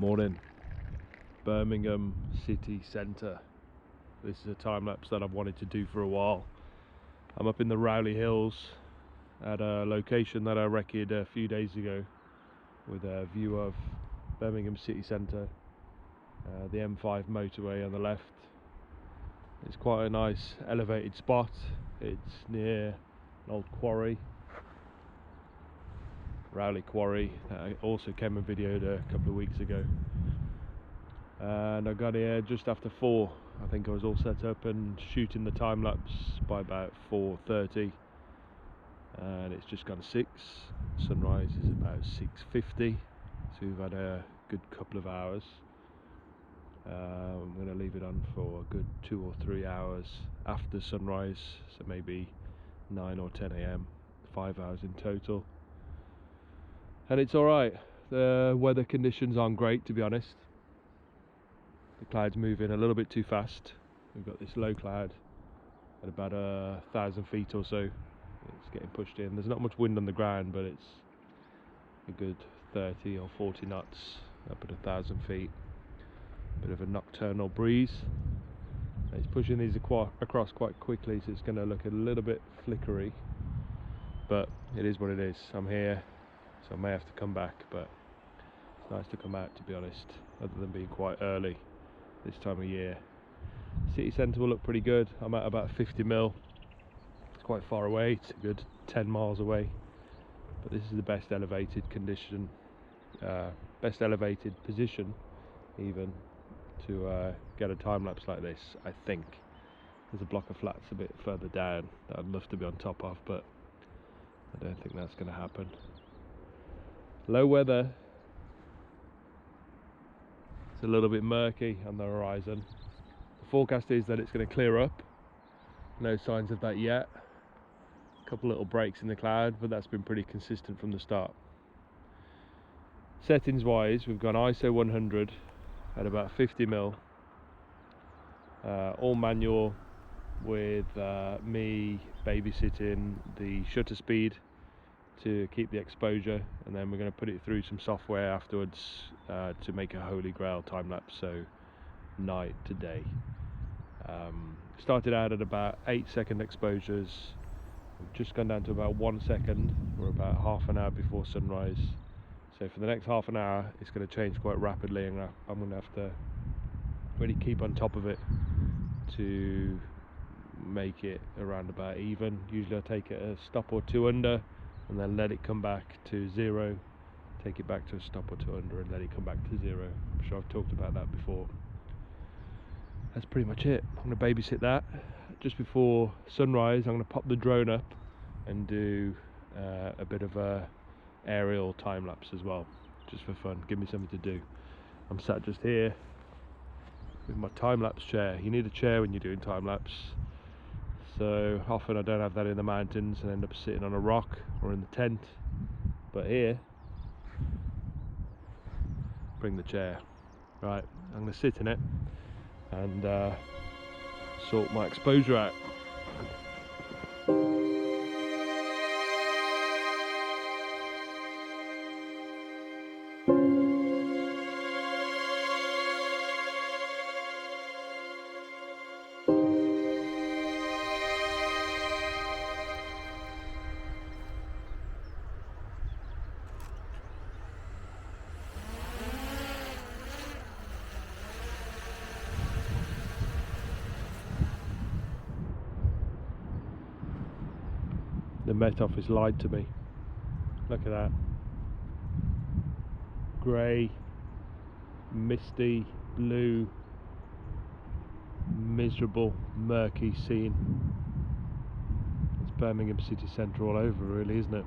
Morning, Birmingham city centre. This is a time lapse that I've wanted to do for a while. I'm up in the Rowley Hills at a location that I recce'd a few days ago with a view of Birmingham city centre, the M5 motorway on the left. It's quite a nice elevated spot. It's near an old quarry, Rowley Quarry, that I also came and videoed a couple of weeks ago. And I got here just after 4. I think I was all set up and shooting the time lapse by about 4:30, and it's just gone 6. Sunrise is about 6:50, so we've had a good couple of hours. I'm going to leave it on for a good 2 or 3 hours after sunrise, so maybe 9 or 10 a.m, 5 hours in total. And it's alright. The weather conditions aren't great, to be honest. The clouds move in a little bit too fast. We've got this low cloud at about 1,000 feet or so. It's getting pushed in. There's not much wind on the ground, but it's a good 30 or 40 knots up at 1,000 feet. Bit of a nocturnal breeze. It's pushing these across quite quickly, so it's going to look a little bit flickery, but it is what it is. I'm here, so I may have to come back, but it's nice to come out, to be honest, other than being quite early this time of year. City centre will look pretty good. I'm at about 50 mil. It's quite far away. It's a good 10 miles away, but this is the best elevated condition, best elevated position even to get a time lapse like this. I think there's a block of flats a bit further down that I'd love to be on top of, but I don't think that's going to happen. Low weather. It's a little bit murky on the horizon. The forecast is that it's going to clear up. No signs of that yet. A couple little breaks in the cloud, but that's been pretty consistent from the start. Settings wise, we've gone ISO 100 at about 50 mil, all manual, with me babysitting the shutter speed to keep the exposure, and then we're going to put it through some software afterwards to make a holy grail time lapse, so night to day. Started out at about 8-second exposures. We've just gone down to about 1 second. We're about half an hour before sunrise, so for the next half an hour it's going to change quite rapidly, and I'm going to have to really keep on top of it to make it around about even. Usually I take it a stop or 2 under and then let it come back to 0, take it back to a stop or 2 under and let it come back to 0. I'm sure I've talked about that before. That's pretty much it. I'm going to babysit that. Just before sunrise I'm going to pop the drone up and do a bit of a aerial time lapse as well, just for fun. Give me something to do. I'm sat just here with my time lapse chair. You need a chair when you're doing time lapse, so often I don't have that in the mountains and end up sitting on a rock or in the tent, but here, bring the chair. Right, I'm going to sit in it and sort my exposure out. The Met Office lied to me. Look at that. Grey, misty, blue, miserable, murky scene. It's Birmingham city centre all over, really, isn't it?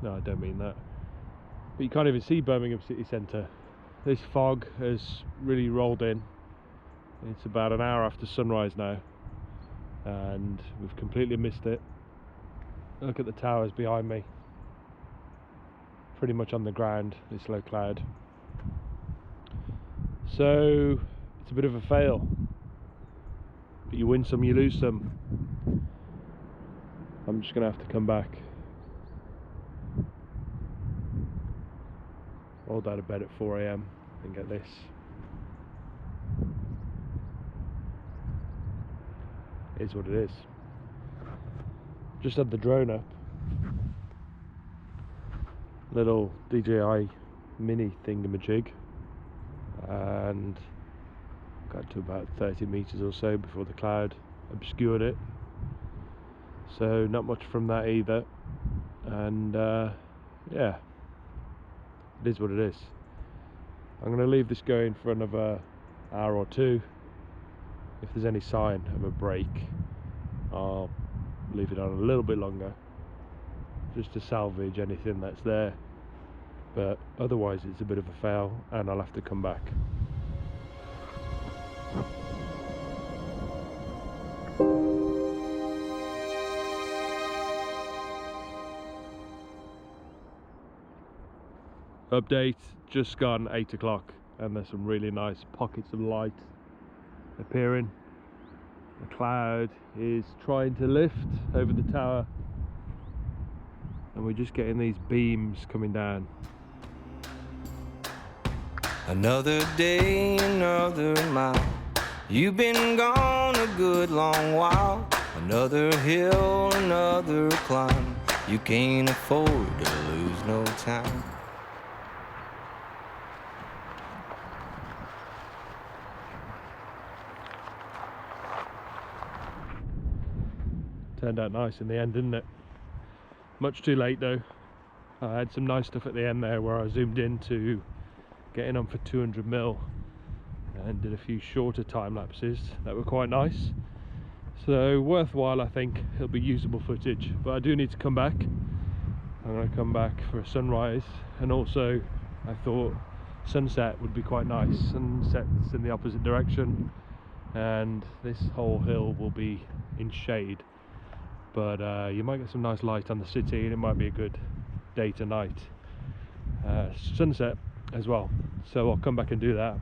No, I don't mean that. But you can't even see Birmingham city centre. This fog has really rolled in. It's about an hour after sunrise now, and we've completely missed it. Look at the towers behind me, pretty much on the ground, this low cloud. So it's a bit of a fail, but you win some, you lose some. I'm just gonna have to come back. Rolled out of bed at 4 AM and get this. It is what it is. Just had the drone up. Little DJI mini thingamajig, and got to about 30 meters or so before the cloud obscured it. So not much from that either. And yeah, it is what it is. I'm going to leave this going for another hour or two. If there's any sign of a break, I'll leave it on a little bit longer, just to salvage anything that's there. But otherwise it's a bit of a fail and I'll have to come back. Update, just gone 8 o'clock and there's some really nice pockets of light appearing. The cloud is trying to lift over the tower and we're just getting these beams coming down. Another day, another mile. You've been gone a good long while. Another hill, another climb. You can't afford to lose no time. Turned out nice in the end, didn't it? Much too late though. I had some nice stuff at the end there where I zoomed in to getting on for 200mm and did a few shorter time lapses that were quite nice. So worthwhile, I think. It'll be usable footage, but I do need to come back. I'm going to come back for a sunrise, and also I thought sunset would be quite nice. Sunset's in the opposite direction and this whole hill will be in shade, but you might get some nice light on the city and it might be a good day to night sunset as well. So I'll come back and do that.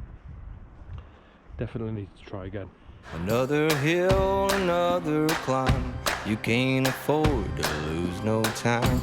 Definitely need to try again. Another hill, another climb. You can't afford to lose no time.